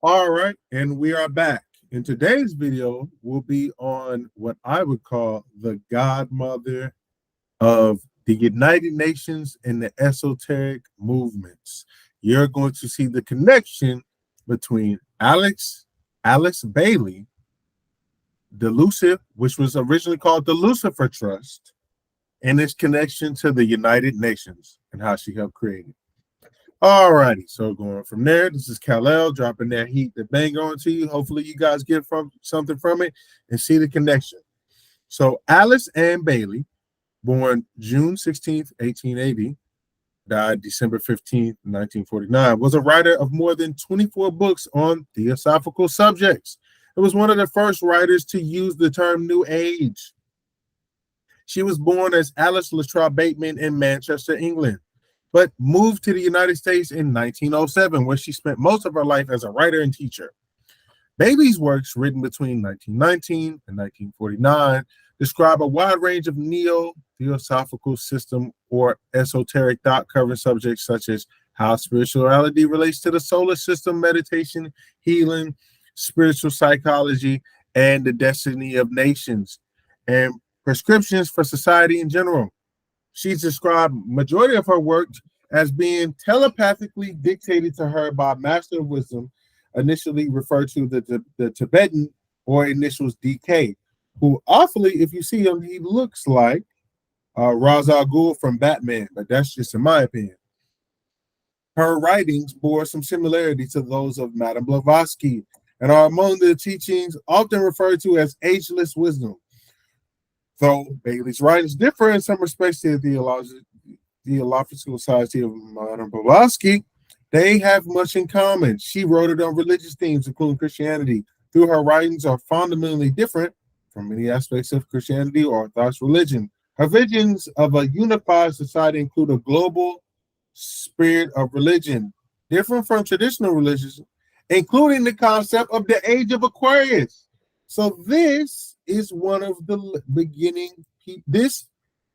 All right, and we are back. In today's video, will be on what I would call the godmother of the United Nations and the esoteric movements. You're going to see the connection between Alice Bailey, which was originally called the Lucifer Trust, and its connection to the United Nations and how she helped create it. All righty, so going from there, this is Kal-El dropping that heat, the bang on to you. Hopefully you guys get something from it and see the connection. So Alice Ann Bailey, born June 16th, 1880, died December 15th, 1949, was a writer of more than 24 books on theosophical subjects. It was one of the first writers to use the term New Age. She was born as Alice Latrobe Bateman in Manchester, England, but moved to the United States in 1907, where she spent most of her life as a writer and teacher. Bailey's works, written between 1919 and 1949, describe a wide range of neo-theosophical system or esoteric thought covering subjects such as how spirituality relates to the solar system, meditation, healing, spiritual psychology, and the destiny of nations, and prescriptions for society in general. She's described majority of her work as being telepathically dictated to her by Master of Wisdom, initially referred to the Tibetan, or initials DK, who awfully, if you see him, he looks like Ra's al Ghul from Batman, but that's just in my opinion. Her writings bore some similarity to those of Madame Blavatsky and are among the teachings often referred to as ageless wisdom. Though Bailey's writings differ in some respects to the Theosophical Society of Madame Blavatsky, they have much in common. She wrote it on religious themes, including Christianity. Though her writings are fundamentally different from many aspects of Christianity or Orthodox religion, her visions of a unified society include a global spirit of religion, different from traditional religions, including the concept of the age of Aquarius. So this is one of the beginning. This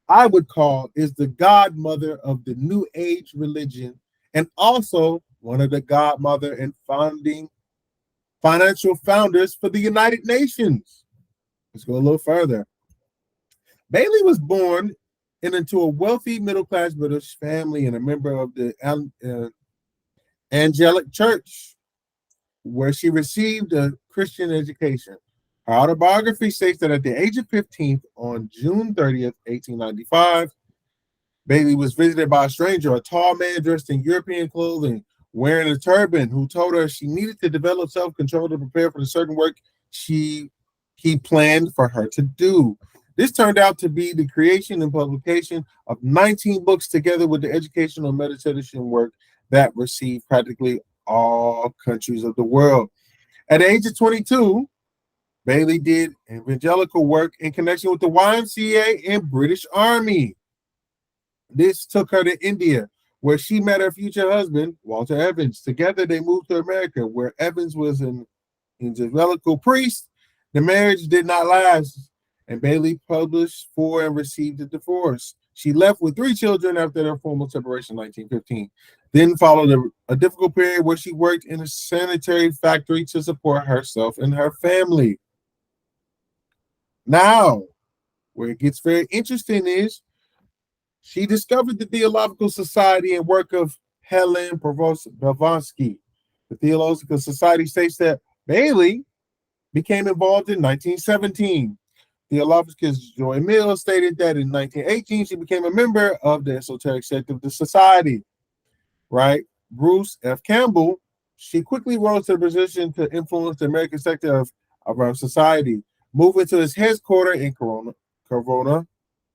I would call is the godmother of the New Age religion, and also one of the godmother and founding financial founders for the United Nations. Let's go a little further. Bailey was born into a wealthy middle-class British family and a member of the Angelic Church, where she received a Christian education. Her autobiography states that at the age of 15, on June 30th, 1895, Bailey was visited by a stranger, a tall man dressed in European clothing, wearing a turban, who told her she needed to develop self-control to prepare for the certain work he planned for her to do. This turned out to be the creation and publication of 19 books, together with the educational and meditation work that received practically all countries of the world. At the age of 22, Bailey did evangelical work in connection with the YMCA and British Army. This took her to India, where she met her future husband, Walter Evans. Together, they moved to America, where Evans was an evangelical priest. The marriage did not last, and Bailey published for and received a divorce. She left with 3 children after their formal separation in 1915. Then followed a difficult period where she worked in a sanitary factory to support herself and her family. Now, where it gets very interesting is she discovered the Theosophical Society and work of Helen Blavatsky. The Theosophical Society states that Bailey became involved in 1917. Theosophicist Joy Mills stated that in 1918 she became a member of the esoteric sect of the society. Right? Bruce F. Campbell, she quickly rose to the position to influence the American sector of our society, moving to its headquarters in Corona,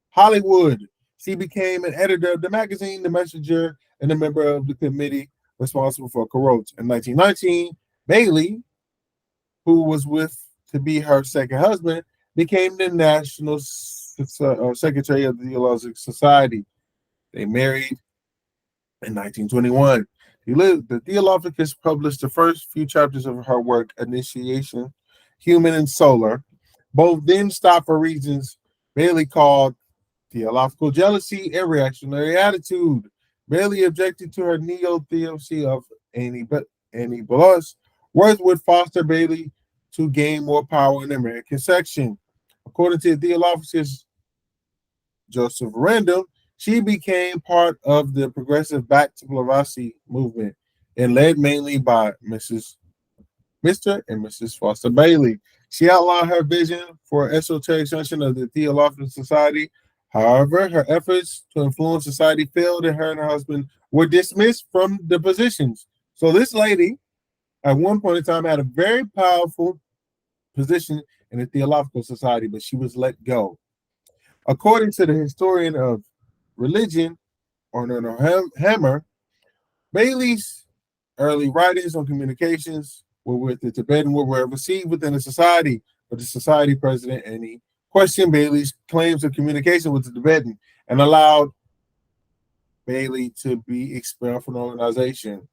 Hollywood. She became an editor of the magazine The Messenger and a member of the committee responsible for Corot. In 1919, Bailey, who was with to be her second husband, became the national secretary of the Theosophical Society. They married in 1921. The Theosophicist published the first few chapters of her work, Initiation, Human and Solar. Both then stopped for reasons Bailey called theological jealousy and reactionary attitude. Bailey objected to her neo-theosophy of Annie Bluss, Words would foster Bailey to gain more power in the American section. According to the Theosophy's Joseph Random, she became part of the progressive Back to Blavatsky movement and led mainly by Mr. and Mrs. Foster Bailey. She outlined her vision for an esoteric section of the Theosophical Society. However, her efforts to influence society failed, and her husband were dismissed from the positions. So this lady, at one point in time, had a very powerful position in the Theosophical Society, but she was let go. According to the historian of religion, Orner Hammer, Bailey's early writings on communications were with the Tibetan were received within the society, but the society president and he questioned Bailey's claims of communication with the Tibetan and allowed Bailey to be expelled from the organization.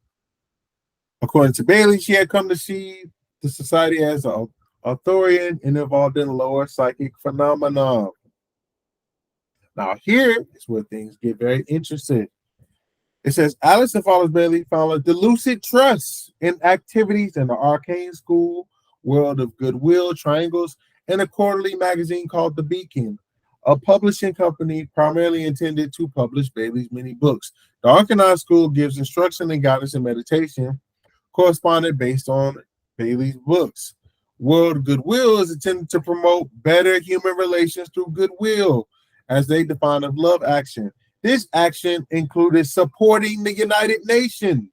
According to Bailey, she had come to see the society as an authorian and involved in lower psychic phenomena. Now, here is where things get very interesting. It says Alice and Follows Bailey founded the Lucis Trust in activities in the arcane school, world of goodwill, triangles, and a quarterly magazine called The Beacon, a publishing company primarily intended to publish Bailey's many books. The Arcanine School gives instruction and guidance in meditation, corresponded based on Bailey's books. World Goodwill is intended to promote better human relations through goodwill, as they define of love action. This action included supporting the United Nations.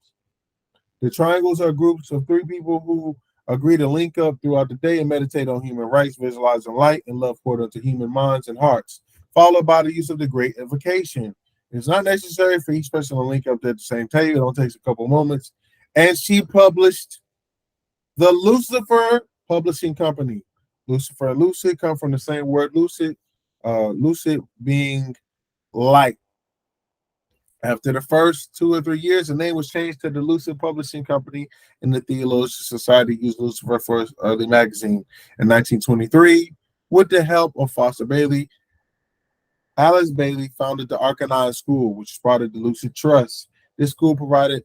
The triangles are groups of three people who agree to link up throughout the day and meditate on human rights, visualizing light and love poured into human minds and hearts, followed by the use of the great invocation. It's not necessary for each person to link up at the same time. It only takes a couple moments. And she published the Lucifer Publishing Company. Lucifer and Lucid come from the same word lucid, lucid being light. After the first 2 or 3 years, the name was changed to the Lucid Publishing Company, and the Theosophical Society used Lucifer for its early magazine. In 1923, with the help of Foster Bailey, Alice Bailey founded the Arcanine School, which started the Lucis Trust. This school provided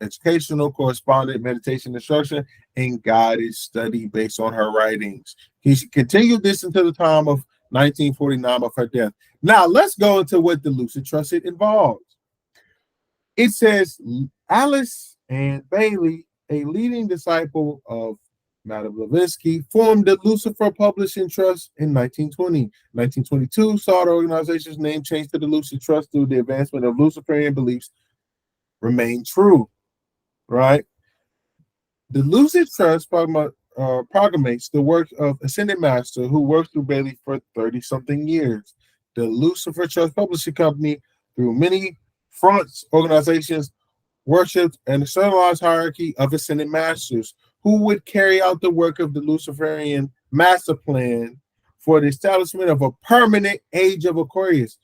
educational, correspondent, meditation instruction, and guided study based on her writings. He continued this until the time of 1949 of her death. Now, let's go into what the Lucis Trust involves. It says Alice and Bailey, a leading disciple of Madame Blavatsky, formed the Lucifer Publishing Trust in 1920. 1922 saw the organization's name changed to the Lucis Trust through the advancement of Luciferian beliefs remain true, right? The Lucis Trust promulgates the work of Ascended Master who worked through Bailey for 30-something years. The Lucifer Trust Publishing Company, through many fronts, organizations, worshipped an externalized hierarchy of Ascended Masters who would carry out the work of the Luciferian master plan for the establishment of a permanent age of Aquarius,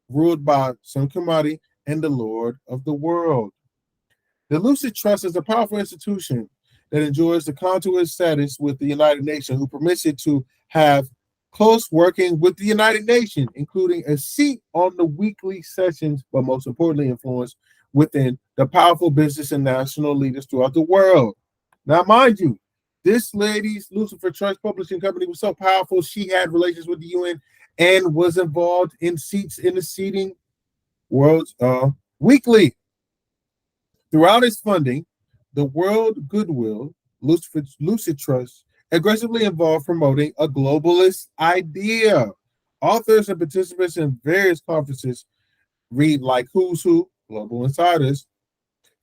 ruled by Sankumari and the Lord of the world. The Lucis Trust is a powerful institution that enjoys the conduit status with the United Nations, who permits it to have close working with the United Nations, including a seat on the weekly sessions, but most importantly, influence within the powerful business and national leaders throughout the world. Now, mind you, this lady's Lucifer Trust Publishing Company was so powerful, she had relations with the UN and was involved in seats in the seating worlds weekly. Throughout its funding, the World Goodwill Lucis Trust aggressively involved promoting a globalist idea. Authors and participants in various conferences read like Who's Who, Global Insiders.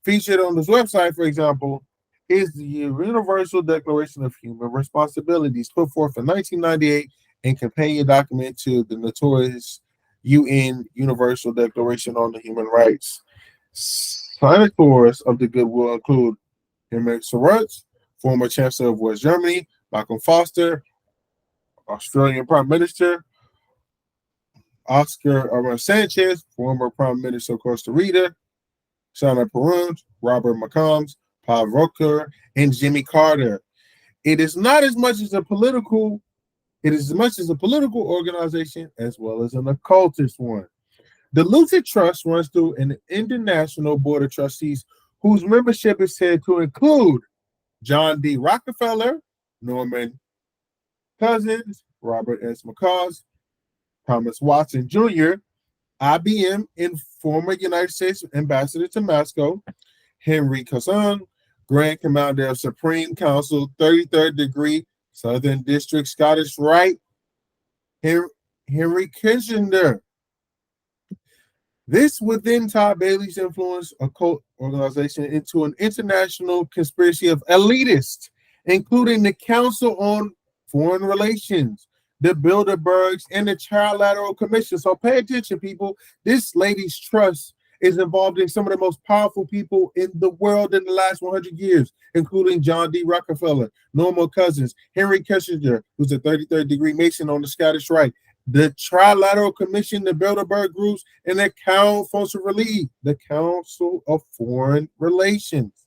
Featured on this website, for example, is the Universal Declaration of Human Responsibilities, put forth in 1998 and companion document to the notorious UN Universal Declaration on the Human Rights. Signatories of the Goodwill include Henrik Sorutz, former Chancellor of West Germany, Malcolm Foster, Australian Prime Minister, Oscar Sanchez, former Prime Minister of Costa Rica, Sana Perun, Robert McCombs, Paul Volcker, and Jimmy Carter. It is not as much as a political, it is as much as a political organization as well as an occultist one. The Lucis Trust runs through an international board of trustees whose membership is said to include John D. Rockefeller, Norman Cousins, Robert S. McCaws, Thomas Watson Jr., IBM and former United States Ambassador to Moscow, Henry Casson, Grand Commander of Supreme Council, 33rd degree, Southern District, Scottish Rite, Henry Kissinger. This would then tie Bailey's influence occult organization into an international conspiracy of elitists, including the Council on Foreign Relations, the Bilderbergs, and the Trilateral Commission. So pay attention, people. This lady's trust is involved in some of the most powerful people in the world in the last 100 years, including John D. Rockefeller, Norman Cousins, Henry Kissinger, who's a 33rd degree Mason on the Scottish Rite, the Trilateral Commission, the Bilderberg groups, and the Council of Foreign Relations.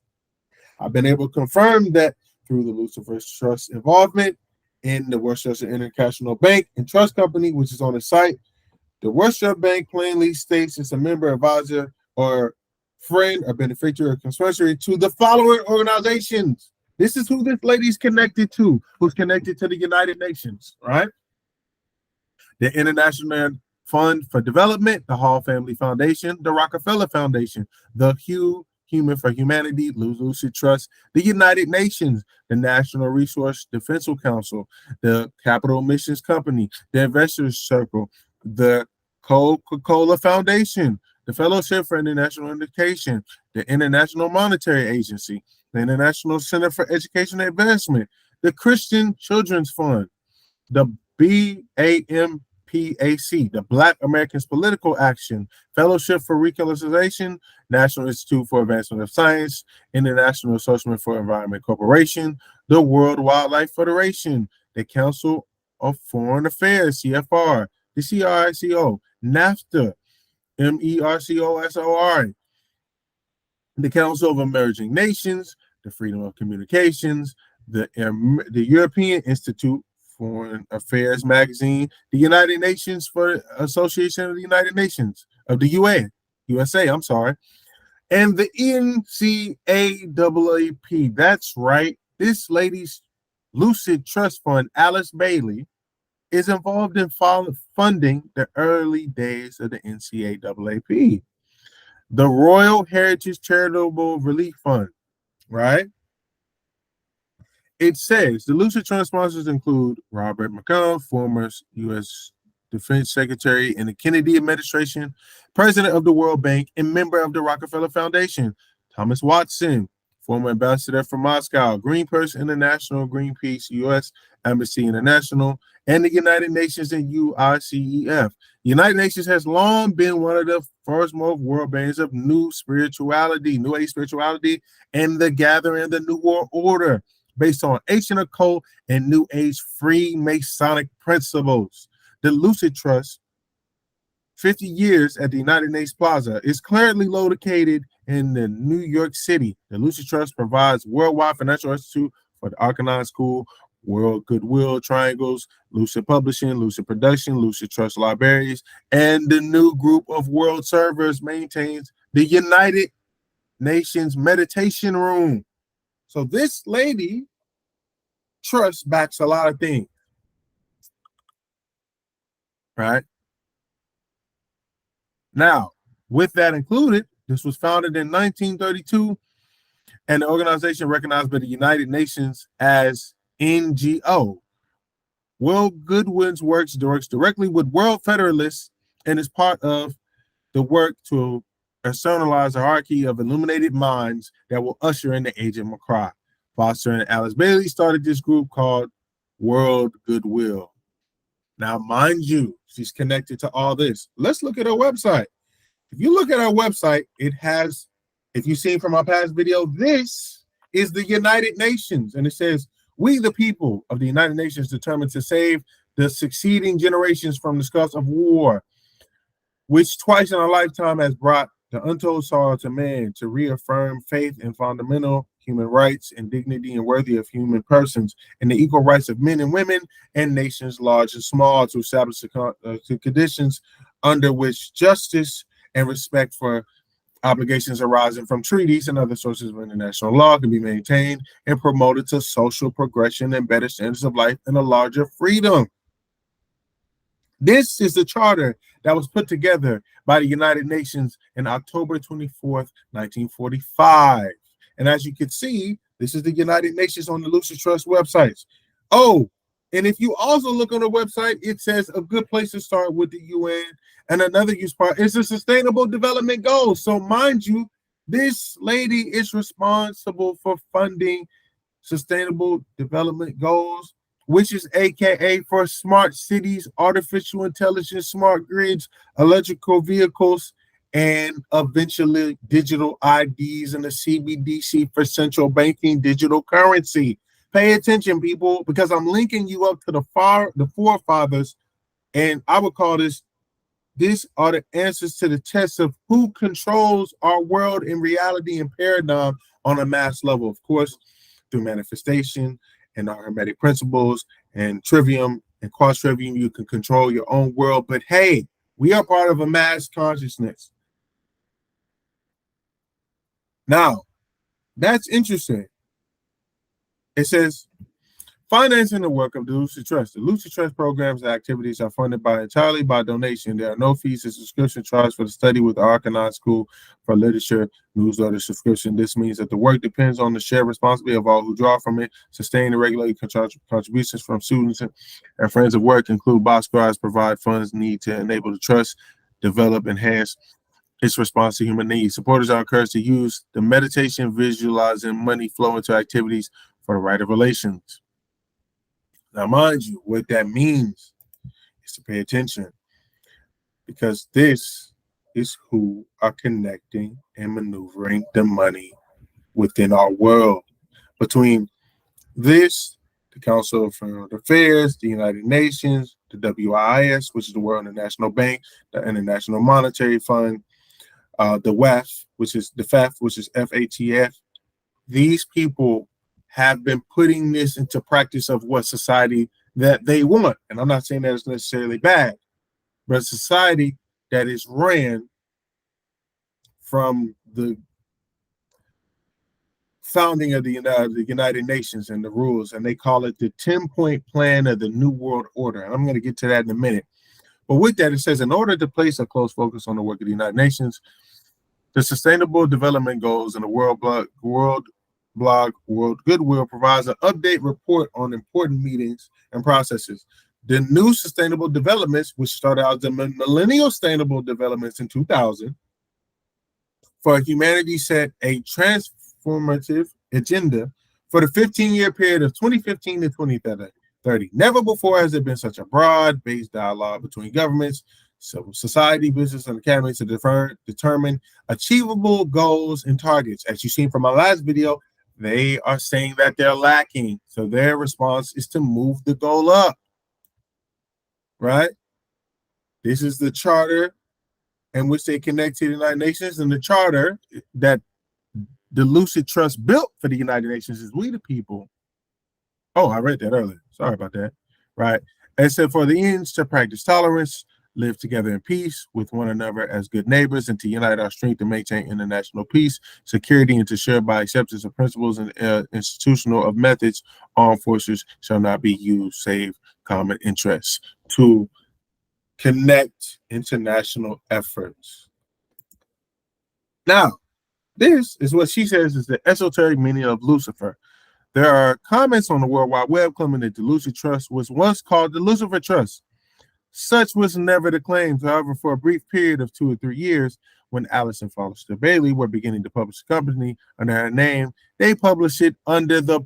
I've been able to confirm that through the Lucifer Trust involvement in the Westchester International Bank and Trust Company, which is on the site. The Westchester Bank plainly states it's a member, advisor, or friend, or beneficiary, or conspiracy to the following organizations. This is who this lady's connected to, who's connected to the United Nations, right? The International Fund for Development, the Hall Family Foundation, the Rockefeller Foundation, the Human for Humanity, Lucis Trust, the United Nations, the National Resource Defense Council, the Capital Missions Company, the Investors Circle, the Coca-Cola Foundation, the Fellowship for International Education, the International Monetary Agency, the International Center for Educational Advancement, the Christian Children's Fund, the BAMPAC, the Black Americans Political Action, Fellowship for Reconciliation, National Institute for Advancement of Science, International Association for Environment Corporation, the World Wildlife Federation, the Council of Foreign Affairs, CFR, the CRICO, NAFTA, MERCOSOR, the Council of Emerging Nations, the Freedom of Communications, the European Institute Foreign Affairs Magazine, the United Nations for Association of the United Nations of the USA, I'm sorry, and the NCAAP. That's right. This lady's Lucid Trust Fund, Alice Bailey, is involved in funding the early days of the NCAAP, the Royal Heritage Charitable Relief Fund, right? It says the Lucid Trust sponsors include Robert McConnell, former U.S. Defense Secretary in the Kennedy administration, president of the World Bank, and member of the Rockefeller Foundation, Thomas Watson, former ambassador from Moscow, Greenpeace International, Greenpeace, U.S. Embassy International, and the United Nations and UICEF. The United Nations has long been one of the first world bands of New Age spirituality, and the gathering of the New World Order, based on ancient occult and New Age Freemasonic principles. The Lucid Trust, 50 years at the United Nations Plaza, is currently located in the New York City. The Lucid Trust provides worldwide financial institute for the Arcanine School, World Goodwill Triangles, Lucid Publishing, Lucid Production, Lucid Trust Libraries, and the new group of world servers maintains the United Nations Meditation Room. So this lady trust backs a lot of things, right? Now, with that included, this was founded in 1932, and the organization recognized by the United Nations as NGO. World Goodwin's works directly with World Federalists and is part of the work to externalize the hierarchy of illuminated minds that will usher in the age of McCry. Foster and Alice Bailey started this group called World Goodwill. Now, mind you, she's connected to all this. Let's look at her website. If you look at our website, it has, if you've seen from our past video, this is the United Nations. And it says, we the people of the United Nations determined to save the succeeding generations from the scourge of war, which twice in a lifetime has brought the untold sorrow to man, to reaffirm faith in fundamental human rights and dignity and worthy of human persons, and the equal rights of men and women and nations large and small, to establish the conditions under which justice and respect for Obligations arising from treaties and other sources of international law can be maintained and promoted to social progression and better standards of life and a larger freedom. This is the charter that was put together by the United Nations in October 24th, 1945. And as you can see, this is the United Nations on the Lucis Trust websites. Oh, and if you also look on the website, it says a good place to start with the UN, and another use part is the Sustainable Development Goals. So mind you, this lady is responsible for funding Sustainable Development Goals, which is AKA for smart cities, artificial intelligence, smart grids, electrical vehicles, and eventually digital IDs and the CBDC for central banking digital currency. Pay attention, people, because I'm linking you up to the forefathers, and I would call this, these are the answers to the test of who controls our world in reality and paradigm on a mass level. Of course, through manifestation and our hermetic principles and trivium and quasi trivium, you can control your own world. But hey, we are part of a mass consciousness. Now, that's interesting. It says, financing the work of the Lucis Trust. The Lucis Trust programs and activities are funded entirely by donation. There are no fees or subscription charged for the study with the Arcanine School for Literature newsletter subscription. This means that the work depends on the shared responsibility of all who draw from it. Sustain and regulate contributions from students and friends of work include box scribes, provide funds need to enable the trust, develop, enhance its response to human needs. Supporters are encouraged to use the meditation, visualizing money flow into activities for the right of relations. Now, mind you, what that means is to pay attention, because this is who are connecting and maneuvering the money within our world. Between this, the Council of Foreign Affairs, the United Nations, the WIS, which is the World International Bank, the International Monetary Fund, the WEF, which is the FEF, which is FATF. These people have been putting this into practice of what society that they want. And I'm not saying that it's necessarily bad, but a society that is ran from the founding of the United Nations and the rules, and they call it the 10-point plan of the New World Order. And I'm going to get to that in a minute. But with that, it says, in order to place a close focus on the work of the United Nations, the Sustainable Development Goals and the World Goodwill provides an update report on important meetings and processes. The new sustainable developments, which started out as the Millennial Sustainable Developments in 2000, for humanity set a transformative agenda for the 15-year period of 2015 to 2030. Never before has there been such a broad-based dialogue between governments, civil society, business, and academies to determine achievable goals and targets. As you've seen from my last video, they are saying that they're lacking. So their response is to move the goal up, right? This is the charter in which they connect to the United Nations, and the charter that the Lucid Trust built for the United Nations is we the people. Oh, I read that earlier. Sorry about that. Right. And so for the ends to practice tolerance, live together in peace with one another as good neighbors, and to unite our strength to maintain international peace, security, and to share by acceptance of principles and institutional of methods, armed forces shall not be used save common interests to connect international efforts. Now, this is what she says is the esoteric meaning of Lucifer. There are comments on the World Wide Web claiming that the Lucis Trust was once called the Lucifer Trust. Such was never the claim. However, for a brief period of 2 or 3 years, when Alice and Foster Bailey were beginning to publish the company under her name, they published it under the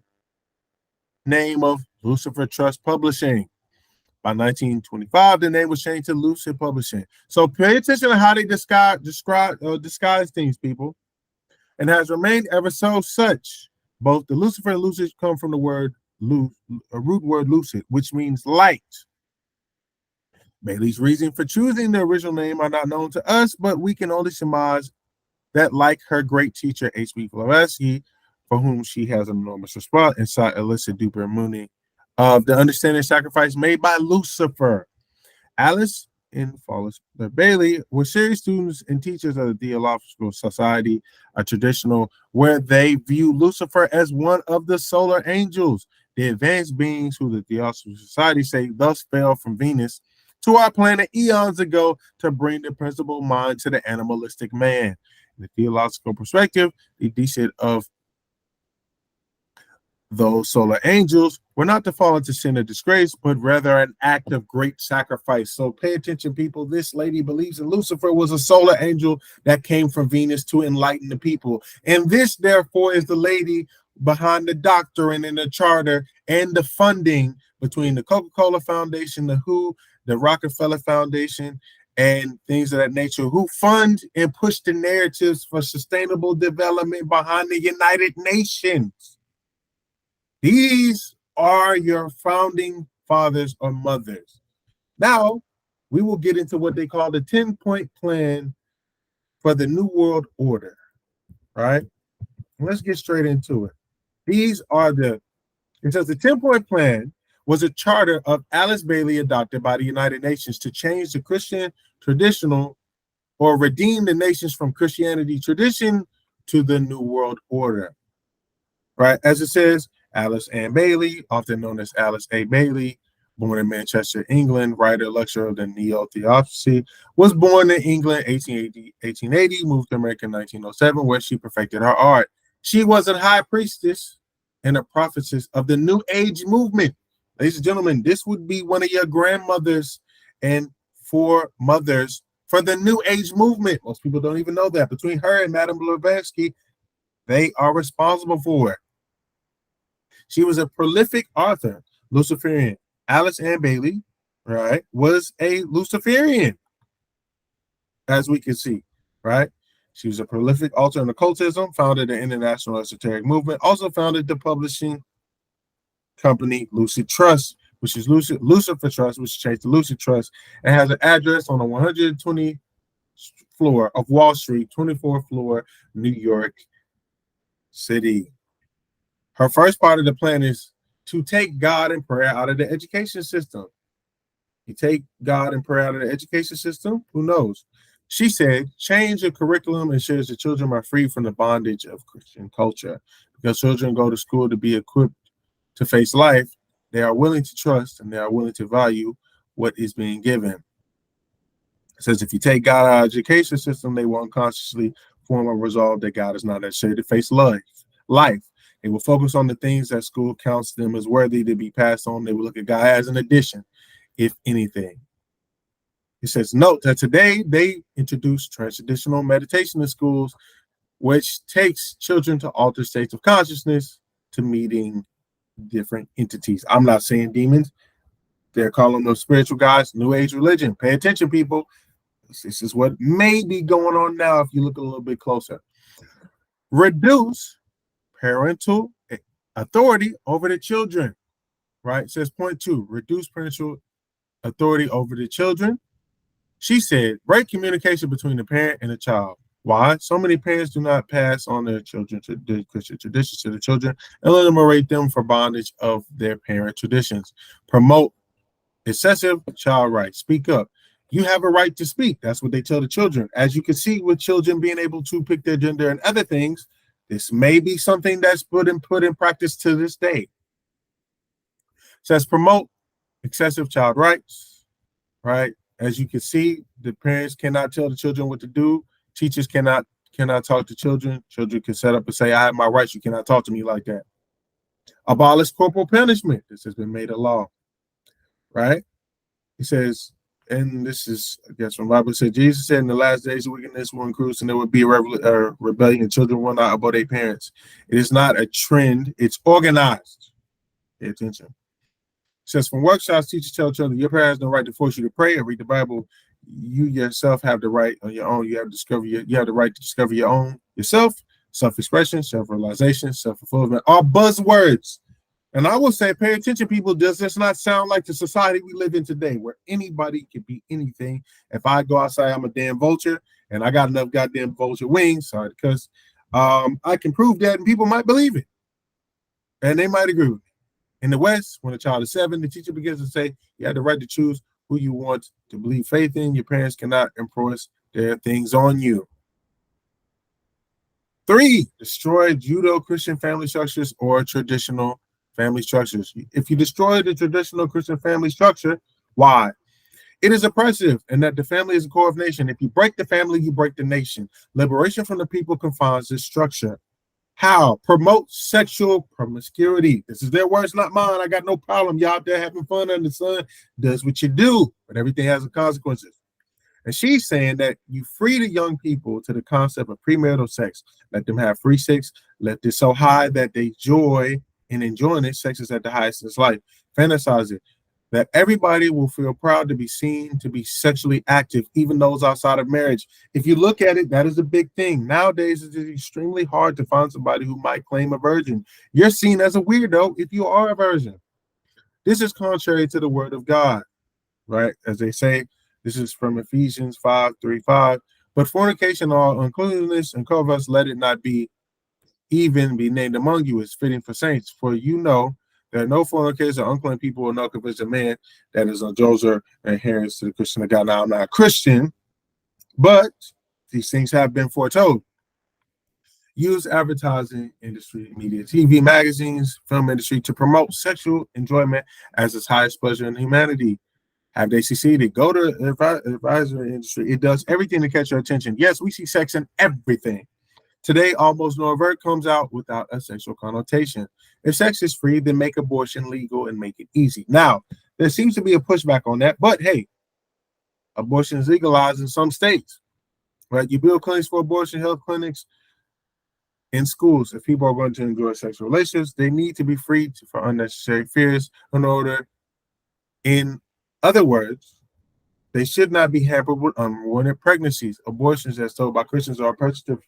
name of Lucifer Trust Publishing. By 1925, the name was changed to Lucid Publishing. So pay attention to how they disguise things, people, and has remained ever so such. Both the Lucifer and Lucid come from the word a root word lucid, which means light. Bailey's reason for choosing the original name are not known to us, but we can only surmise that, like her great teacher, H.B. Blavatsky, for whom she has an enormous respect, inside Alyssa Duper Mooney, of the understanding sacrifice made by Lucifer. Alice in Fallis Bailey were serious students and teachers of the Theosophical Society, a traditional where they view Lucifer as one of the solar angels, the advanced beings who the Theosophical Society say thus fell from Venus to our planet eons ago to bring the principal mind to the animalistic man. In the theological perspective, the descent of those solar angels were not to fall into sin or disgrace, but rather an act of great sacrifice. So pay attention, people. This lady believes that Lucifer was a solar angel that came from Venus to enlighten the people. And this, therefore, is the lady behind the doctrine and the charter and the funding between the Coca-Cola Foundation, the WHO, the Rockefeller Foundation, and things of that nature, who fund and push the narratives for sustainable development behind the United Nations. These are your founding fathers or mothers. Now, we will get into what they call the 10-point plan for the New World Order, right? Let's get straight into it. It says the 10-point plan was a charter of Alice Bailey adopted by the United Nations to change the Christian traditional or redeem the nations from Christianity tradition to the New World Order, right? As it says, Alice Ann Bailey, often known as Alice A. Bailey, born in Manchester, England, writer, lecturer of the Neo-Theosophy, was born in England 1880, moved to America in 1907, where she perfected her art. She was a high priestess and a prophetess of the New Age movement. Ladies and gentlemen, this would be one of your grandmothers and foremothers for the New Age movement. Most people don't even know that. Between her and Madame Blavatsky, they are responsible for it. She was a prolific author, Luciferian. Alice Ann Bailey, right, was a Luciferian, as we can see, right? She was a prolific author in occultism, founded the International Esoteric Movement, also founded the publishing company Lucis Trust, which is Lucifer Trust, which changed to Lucis Trust, and has an address on the 120th floor of Wall Street, 24th floor, New York City. Her first part of the plan is to take God and prayer out of the education system. You take God and prayer out of the education system, who knows? She said, change the curriculum ensures the children are free from the bondage of Christian culture. Because children go to school to be equipped to face life, they are willing to trust and they are willing to value what is being given. It says if you take God out of the education system, they will unconsciously form a resolve that God is not necessary to face life. They will focus on the things that school counts them as worthy to be passed on. They will look at God as an addition, if anything. It says, note that today they introduce transcendental meditation in schools, which takes children to altered states of consciousness to meeting different entities. I'm not saying demons. They're calling them spiritual guys, New Age religion. Pay attention, people. This is what may be going on now if you look a little bit closer. Reduce parental authority over the children, right? It says point 2, reduce parental authority over the children. She said, break communication between the parent and the child. Why? So many parents do not pass on their children to the Christian traditions to the children and eliminate them for bondage of their parent traditions. Promote excessive child rights. Speak up. You have a right to speak. That's what they tell the children. As you can see with children being able to pick their gender and other things, this may be something that's put in practice to this day. It says promote excessive child rights, right? As you can see, the parents cannot tell the children what to do. Teachers cannot talk to children. Children can set up and say, I have my rights. You cannot talk to me like that. Abolish corporal punishment. This has been made a law, right? He says, and this is, I guess, from the Bible, said, Jesus said, in the last days, wickedness will increase, and there will be a rebellion, and children will not obey their parents. It is not a trend, it's organized. Pay attention. It says, from workshops, teachers tell children, your parents have no right to force you to pray or read the Bible. You yourself have the right on your own. You have the right to discover your own yourself. Self-expression, self-realization, self-fulfillment are buzzwords. And I will say, pay attention, people. Does this not sound like the society we live in today, where anybody can be anything? If I go outside, I'm a damn vulture, and I got enough goddamn vulture wings, sorry, because I can prove that, and people might believe it, and they might agree with me. In the West, when a child is 7, the teacher begins to say, you have the right to choose who you want to believe faith in. Your parents cannot enforce their things on you. 3, destroy Judeo-Christian family structures or traditional family structures. If you destroy the traditional Christian family structure, why? It is oppressive, and that the family is the core of nation. If you break the family, you break the nation. Liberation from the people confines this structure. How? Promote sexual promiscuity. This is their words, not mine. I got no problem. Y'all out there having fun under the sun. Does what you do, but everything has consequences. And she's saying that you free the young people to the concept of premarital sex. Let them have free sex. Let this so high that they joy in enjoying it. Sex is at the highest in life. Fantasize it. That everybody will feel proud to be seen to be sexually active, even those outside of marriage. If you look at it, that is a big thing. Nowadays, it is extremely hard to find somebody who might claim a virgin. You're seen as a weirdo if you are a virgin. This is contrary to the word of God, right? As they say, this is from Ephesians 5:3-5. But fornication, all uncleanness, and covetousness, let it not be even be named among you, is fitting for saints. For you know there are no fornicators or unclean people or no convinced man that is a Joseph and adherents to the Christian of God. Now, I'm not a Christian, but these things have been foretold. Use advertising industry, media, TV, magazines, film industry to promote sexual enjoyment as its highest pleasure in humanity. Have they succeeded? Go to the advisory industry. It does everything to catch your attention. Yes, we see sex in everything. Today, almost no overt comes out without a sexual connotation. If sex is free, then make abortion legal and make it easy. Now, there seems to be a pushback on that, but hey, abortion is legalized in some states, right? You build clinics for abortion, health clinics in schools. If people are going to enjoy sexual relations, they need to be free for unnecessary fears in order. In other words, they should not be hampered with unwanted pregnancies. Abortions, as told by Christians, are oppressive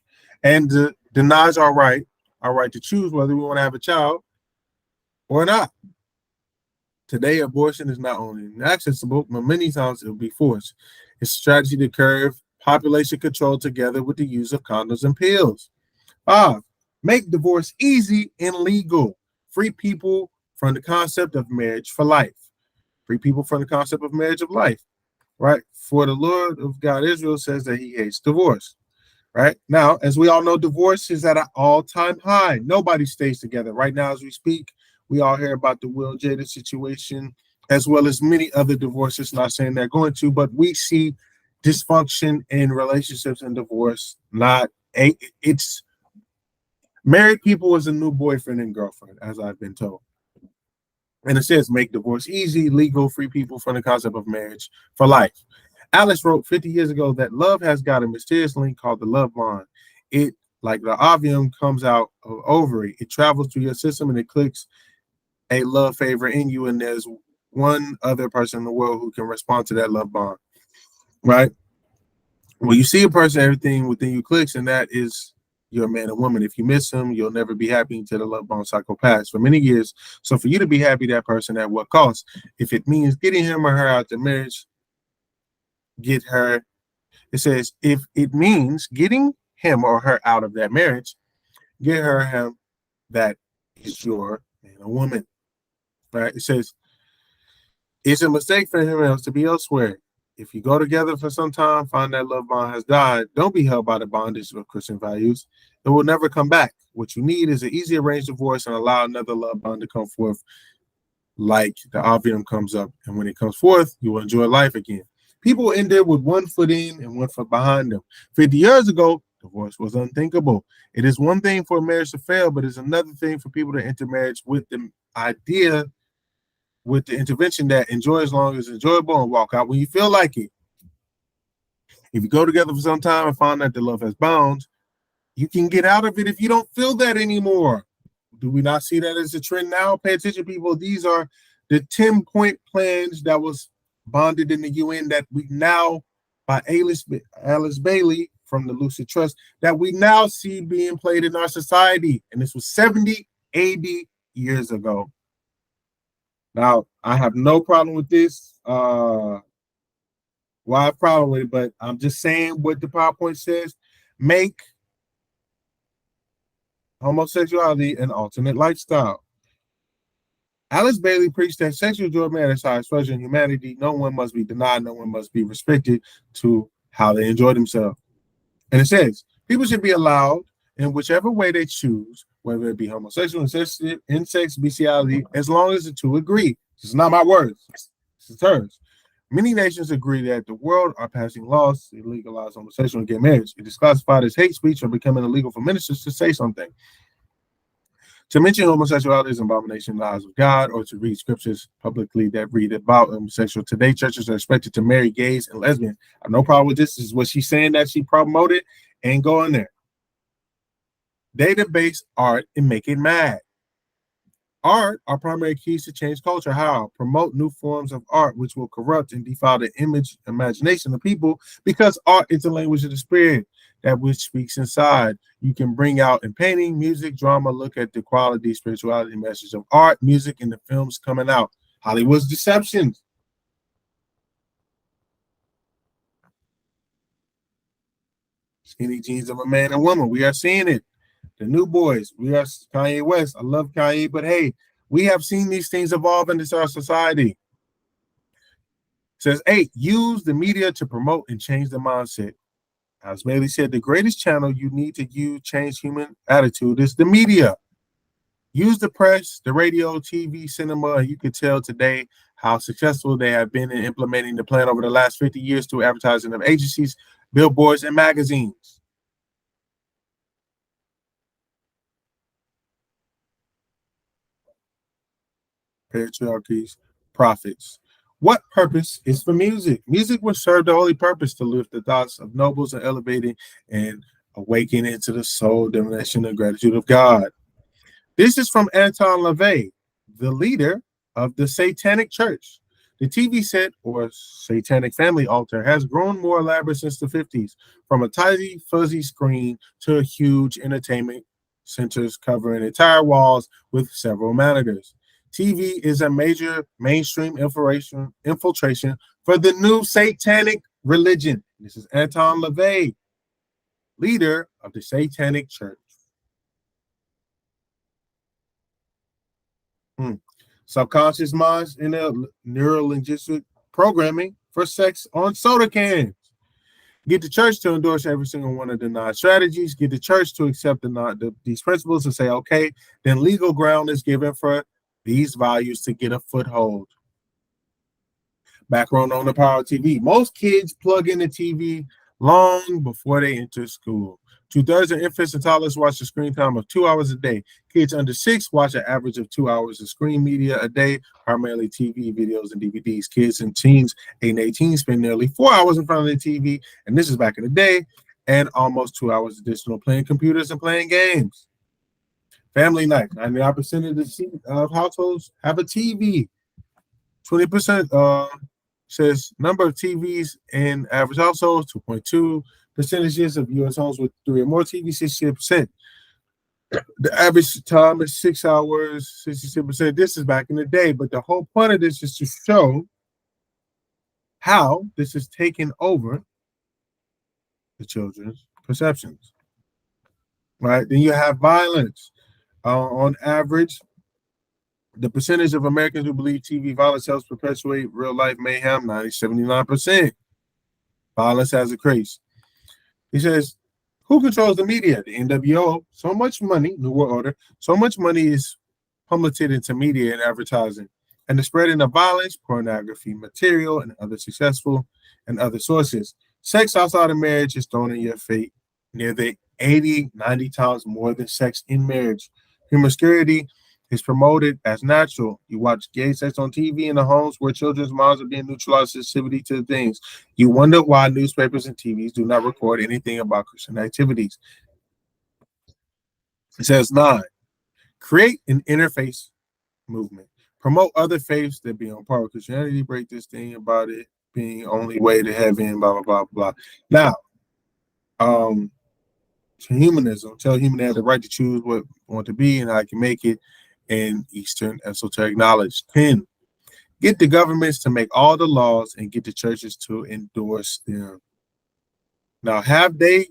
and denies our right to choose whether we want to have a child or not. Today, abortion is not only inaccessible, but many times it will be forced. It's a strategy to curb population control together with the use of condoms and pills. 5, make divorce easy and legal. Free people from the concept of marriage for life. Free people from the concept of marriage of life. Right? For the Lord of God Israel says that he hates divorce. Right? Now, as we all know, divorce is at an all-time high. Nobody stays together. Right now, as we speak, we all hear about the Will Jada situation, as well as many other divorces. Not saying they're going to, but we see dysfunction in relationships and divorce. It's married people as a new boyfriend and girlfriend, as I've been told. And it says make divorce easy, legal, free people from the concept of marriage for life. Alice wrote 50 years ago that love has got a mysterious link called the love bond. It, like the ovum, comes out of ovary. It travels through your system and it clicks a love favor in you, and there's one other person in the world who can respond to that love bond, right? When you see a person, everything within you clicks, and that is you're a man or woman. If you miss him, you'll never be happy until the love bond cycle passes for many years. So for you to be happy, that person at what cost? If it means getting him or her out the marriage, get her. It says if it means getting him or her out of that marriage, get her him that is your man or woman. Right? It says it's a mistake for him else to be elsewhere. If you go together for some time, find that love bond has died, don't be held by the bondage of Christian values. It will never come back. What you need is an easy arranged divorce and allow another love bond to come forth like the ovum comes up. And when it comes forth, you will enjoy life again. People end there with one foot in and one foot behind them. 50 years ago, divorce was unthinkable. It is one thing for a marriage to fail, but it's another thing for people to enter marriage with the idea, with the intervention that enjoy as long as enjoyable and walk out when you feel like it. If you go together for some time and find that the love has bounds, you can get out of it if you don't feel that anymore. Do we not see that as a trend now? Pay attention, people. These are the 10-point plans that was bonded in the UN that we now, by Alice Bailey from the Lucis Trust, that we now see being played in our society. And this was 70, 80 years ago. Now, I have no problem with this. Well, I have a problem with it, but I'm just saying what the PowerPoint says. Make homosexuality an alternate lifestyle. Alice Bailey preached that sexual joy matters how expression in humanity. No one must be denied, no one must be restricted to how they enjoy themselves. And it says, people should be allowed in whichever way they choose, whether it be homosexual, incest, bestiality, as long as the two agree. This is not my words, this is hers. Many nations agree that the world are passing laws to legalize homosexual and gay marriage. It is classified as hate speech or becoming illegal for ministers to say something. To mention homosexuality is an abomination in the eyes of God, or to read scriptures publicly that read about homosexual. Today, churches are expected to marry gays and lesbians. I have no problem with this. This is what she's saying that she promoted, and go in there. Database art and make it mad. Art are primary keys to change culture. How? Promote new forms of art which will corrupt and defile the imagination of people, because art is the language of the spirit, that which speaks inside. You can bring out in painting, music, drama. Look at the quality, spirituality, message of art, music, and the films coming out. Hollywood's deceptions. Skinny jeans of a man and woman. We are seeing it. The new boys. We are Kanye West. I love Kanye, but hey, we have seen these things evolve into our society. It says 8, use the media to promote and change the mindset. As Bailey said, the greatest channel you need to use change human attitude is the media. Use the press, the radio, TV, cinema, and you can tell today how successful they have been in implementing the plan over the last 50 years through advertising of agencies, billboards, and magazines. Patriarchies, prophets. What purpose is for music? Music will serve the holy purpose to lift the thoughts of nobles and elevating and awaken into the soul dimension and gratitude of God. This is from Anton LaVey, the leader of the Satanic Church. The TV set or satanic family altar has grown more elaborate since the 50s, from a tiny fuzzy screen to a huge entertainment centers covering entire walls with several monitors. TV is a major mainstream infiltration for the new satanic religion. This is Anton LaVey, leader of the Satanic Church. Hmm. Subconscious minds in a neurolinguistic programming for sex on soda cans. Get the church to endorse every single one of the nine strategies. Get the church to accept these principles and say, okay, then legal ground is given for these values to get a foothold. Background on the power of TV. Most kids plug in the TV long before they enter school. 2/3 of infants and toddlers watch a screen time of 2 hours a day. Kids under 6 watch an average of 2 hours of screen media a day, primarily TV, videos, and DVDs. Kids and teens 8 and 18 spend nearly 4 hours in front of the TV, and this is back in the day, and almost 2 hours additional playing computers and playing games. Family night. 99% of households have a TV. 20% says number of TVs in average households, 2.2 percentages of U.S. homes with 3 or more TVs, 68%. The average time is 6 hours, 66%. This is back in the day, but the whole point of this is to show how this is taking over the children's perceptions, right? Then you have violence. On average, the percentage of Americans who believe TV violence helps perpetuate real life mayhem, 79%. Violence has increased. He says, who controls the media? The NWO. So much money, New World Order, so much money is plummeted into media and advertising. And the spreading of violence, pornography material, and other successful and other sources. Sex outside of marriage is thrown in your face near the 80, 90 times more than sex in marriage. Promiscuity is promoted as natural. You watch gay sex on TV in the homes where children's minds are being neutralized sensitivity to things. You wonder why newspapers and TVs do not record anything about Christian activities. It says 9, create an interfaith movement. Promote other faiths that be on par with Christianity. Break this thing about it being only way to heaven, blah, blah, blah, blah. Now, humanism, tell human they have the right to choose what they want to be and how I can make it, in Eastern esoteric knowledge. 10, get the governments to make all the laws and get the churches to endorse them. Now, have they,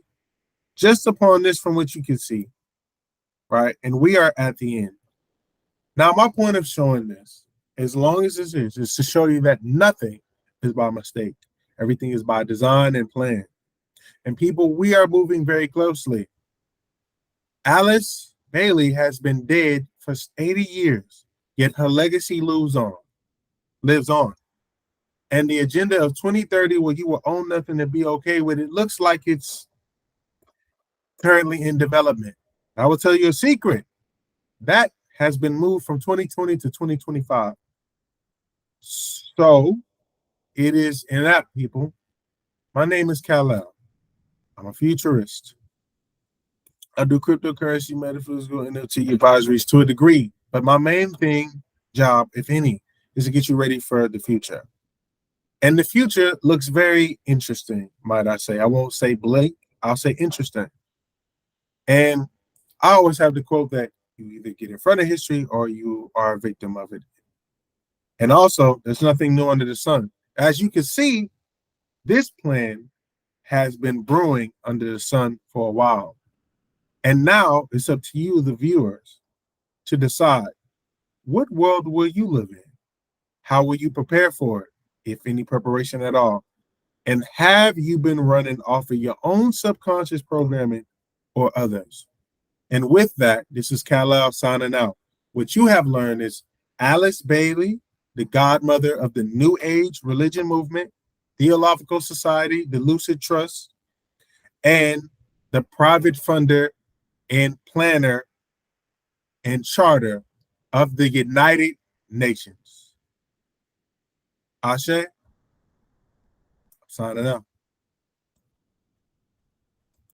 just upon this from what you can see, right? And we are at the end. Now, my point of showing this, as long as this is to show you that nothing is by mistake. Everything is by design and plan. And people, we are moving very closely. Alice Bailey has been dead for 80 years, yet her legacy lives on. And the agenda of 2030, where you will own nothing and be okay with it, looks like it's currently in development. I will tell you a secret. That has been moved from 2020 to 2025. So it is in that, people. My name is Kal-El. I'm a futurist. I do cryptocurrency, metaphysical, NFT advisories to a degree. But my main job, if any, is to get you ready for the future. And the future looks very interesting, might I say. I won't say blank, I'll say interesting. And I always have the quote that you either get in front of history or you are a victim of it. And also, there's nothing new under the sun. As you can see, this plan has been brewing under the sun for a while. And now it's up to you, the viewers, to decide what world will you live in? How will you prepare for it, if any preparation at all? And have you been running off of your own subconscious programming or others? And with that, this is Kal-El signing out. What you have learned is Alice Bailey, the godmother of the New Age religion movement, Theosophical Society, the Lucis Trust, and the private funder and planner and charter of the United Nations. Ashe, signing out.